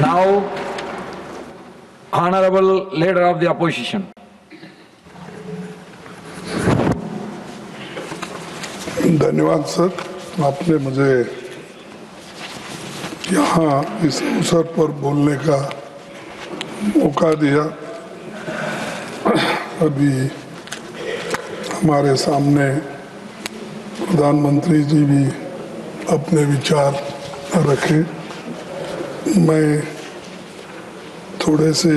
Now, Honorable Leader of the Opposition. धन्यवाद sir, आपने मुझे यहाँ इस अवसर पर बोलने का मौका दिया। अभी हमारे सामने प्रधानमंत्री जी भी अपने विचार रखे। मैं थोड़े से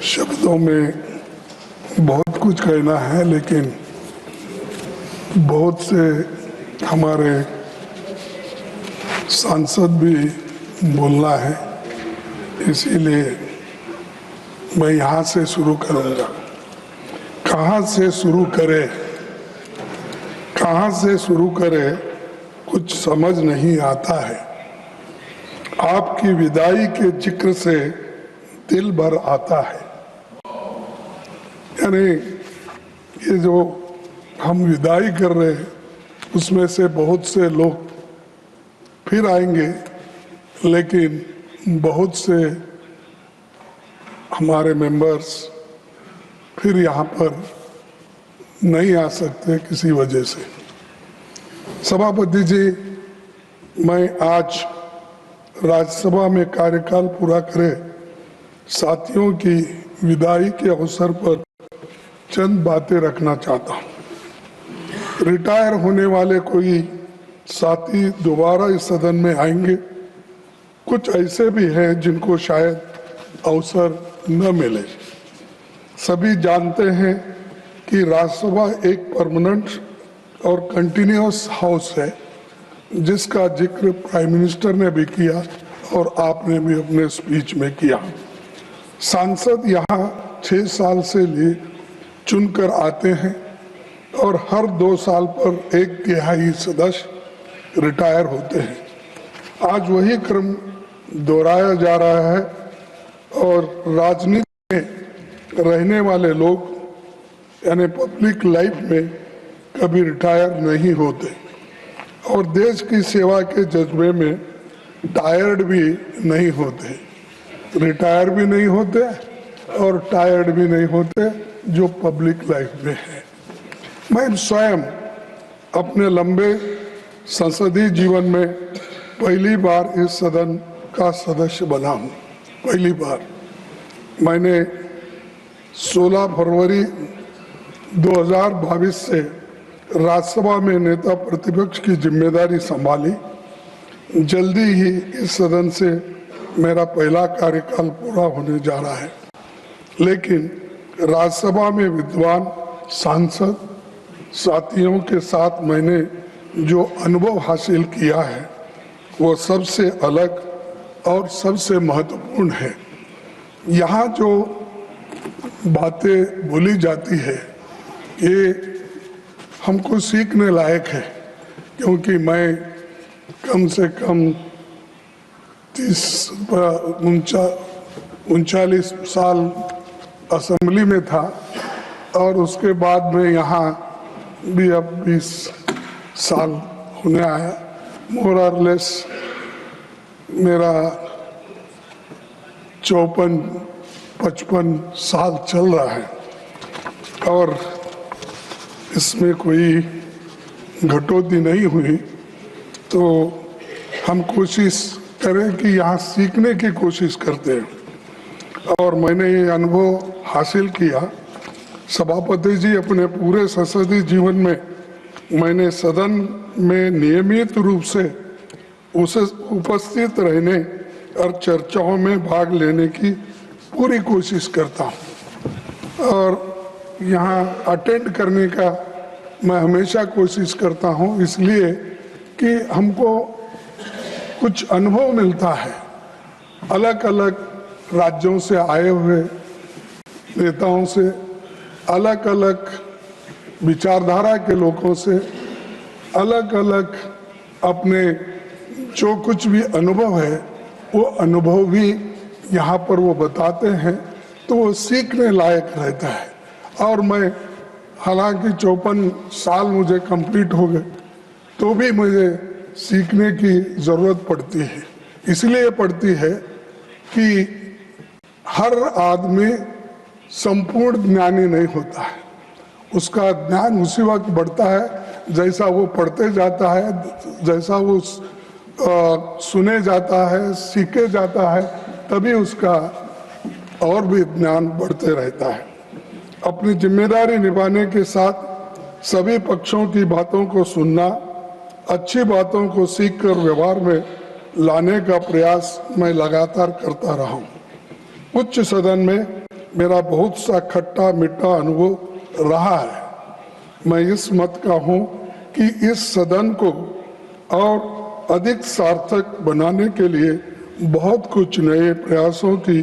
शब्दों में बहुत कुछ कहना है, लेकिन बहुत से हमारे सांसद भी बोलना है, इसीलिए मैं यहाँ से शुरू करूँगा। कहाँ से शुरू करें कुछ समझ नहीं आता है। आपकी विदाई के जिक्र से दिल भर आता है। यानी ये जो हम विदाई कर रहे हैं उसमें से बहुत से लोग फिर आएंगे, लेकिन बहुत से हमारे मेंबर्स फिर यहाँ पर नहीं आ सकते किसी वजह से। सभापति जी, मैं आज राज्यसभा में कार्यकाल पूरा करे साथियों की विदाई के अवसर पर चंद बातें रखना चाहता हूँ। रिटायर होने वाले कोई साथी दोबारा इस सदन में आएंगे, कुछ ऐसे भी हैं जिनको शायद अवसर न मिले। सभी जानते हैं कि राज्यसभा एक परमानेंट और कंटिन्यूअस हाउस है, जिसका जिक्र प्राइम मिनिस्टर ने भी किया और आपने भी अपने स्पीच में किया। सांसद यहाँ 6 साल से लिए चुनकर आते हैं और हर 2 साल पर 1/3 सदस्य रिटायर होते हैं। आज वही क्रम दोहराया जा रहा है और राजनीति में रहने वाले लोग यानी पब्लिक लाइफ में कभी रिटायर नहीं होते और देश की सेवा के जज्बे में टायर्ड भी नहीं होते। रिटायर भी नहीं होते और टायर्ड भी नहीं होते जो पब्लिक लाइफ में है। मैं स्वयं अपने लंबे संसदीय जीवन में पहली बार इस सदन का सदस्य बना हूँ। पहली बार मैंने 16 फरवरी 2022 से राज्यसभा में नेता प्रतिपक्ष की जिम्मेदारी संभाली। जल्दी ही इस सदन से मेरा पहला कार्यकाल पूरा होने जा रहा है, लेकिन राज्यसभा में विद्वान सांसद साथियों के साथ मैंने जो अनुभव हासिल किया है वो सबसे अलग और सबसे महत्वपूर्ण है। यहाँ जो बातें बोली जाती है ये हमको सीखने लायक है, क्योंकि मैं कम से कम 39 साल असेंबली में था और उसके बाद में यहाँ भी अब 20 साल होने आया। मोर और लेस मेरा 54-55 साल चल रहा है और इसमें कोई घटोती नहीं हुई। तो हम कोशिश करें कि यहाँ सीखने की कोशिश करते हैं और मैंने ये अनुभव हासिल किया। सभापति जी, अपने पूरे संसदीय जीवन में मैंने सदन में नियमित रूप से उसे उपस्थित रहने और चर्चाओं में भाग लेने की पूरी कोशिश करता हूँ और यहाँ अटेंड करने का मैं हमेशा कोशिश करता हूँ, इसलिए कि हमको कुछ अनुभव मिलता है अलग अलग राज्यों से आए हुए नेताओं से, अलग अलग विचारधारा के लोगों से, अलग अलग अपने जो कुछ भी अनुभव है वो अनुभव भी यहाँ पर वो बताते हैं, तो वो सीखने लायक रहता है। और मैं हालांकि 54 साल मुझे कंप्लीट हो गए तो भी मुझे सीखने की ज़रूरत पड़ती है। इसलिए पड़ती है कि हर आदमी संपूर्ण ज्ञानी नहीं होता है। उसका ज्ञान उसी वक्त बढ़ता है जैसा वो पढ़ते जाता है, जैसा वो सुने जाता है, सीखे जाता है, तभी उसका और भी ज्ञान बढ़ते रहता है। अपनी जिम्मेदारी निभाने के साथ सभी पक्षों की बातों को सुनना, अच्छी बातों को सीखकर व्यवहार में लाने का प्रयास मैं लगातार करता रहा हूँ। उच्च सदन में मेरा बहुत सा खट्टा मीठा अनुभव रहा है। मैं इस मत का हूँ कि इस सदन को और अधिक सार्थक बनाने के लिए बहुत कुछ नए प्रयासों की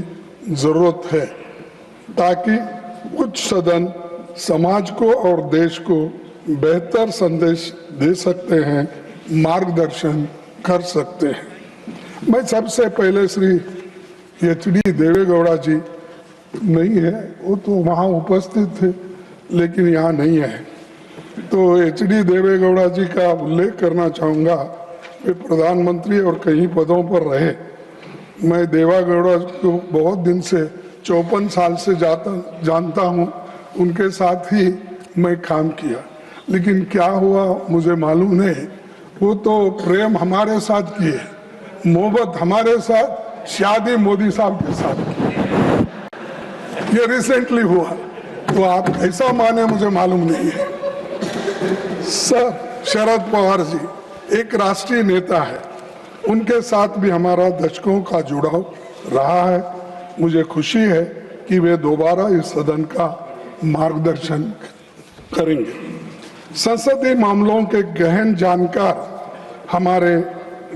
जरूरत है, ताकि उच्च सदन समाज को और देश को बेहतर संदेश दे सकते हैं, मार्गदर्शन कर सकते हैं। मैं सबसे पहले श्री एच.डी. देवेगौड़ा जी नहीं है, वो तो वहाँ उपस्थित थे लेकिन यहाँ नहीं है, तो एच.डी. देवेगौड़ा जी का उल्लेख करना चाहूँगा। वे प्रधानमंत्री और कई पदों पर रहे। मैं देवेगौड़ा को बहुत दिन से 54 साल से जानता हूँ, उनके साथ ही मैं काम किया, लेकिन क्या हुआ मुझे मालूम नहीं। वो तो प्रेम हमारे साथ किए, मोहब्बत हमारे साथ, शादी मोदी साहब के साथ की। ये रिसेंटली हुआ, तो आप ऐसा माने मुझे मालूम नहीं है। सर शरद पवार जी एक राष्ट्रीय नेता है, उनके साथ भी हमारा दशकों का जुड़ाव रहा है। मुझे खुशी है कि वे दोबारा इस सदन का मार्गदर्शन करेंगे। संसदीय मामलों के गहन जानकार हमारे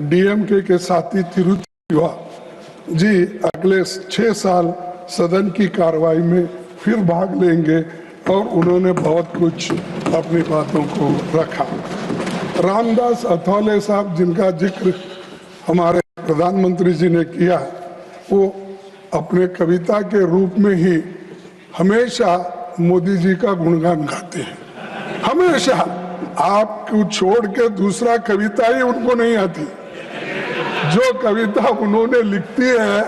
डीएमके के साथी तिरुचिवा जी अगले 6 साल सदन की कार्रवाई में फिर भाग लेंगे और उन्होंने बहुत कुछ अपनी बातों को रखा। रामदास अथवाले साहब, जिनका जिक्र हमारे प्रधानमंत्री जी ने किया, वो अपने कविता के रूप में ही हमेशा मोदी जी का गुणगान गाते हैं। हमेशा आपको छोड़ के दूसरा कविता ही उनको नहीं आती। जो कविता उन्होंने लिखती है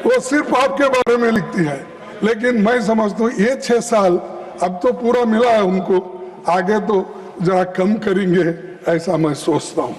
वो सिर्फ आपके बारे में लिखती है। लेकिन मैं समझता हूँ ये 6 साल अब तो पूरा मिला है उनको, आगे तो जरा कम करेंगे ऐसा मैं सोचता हूँ।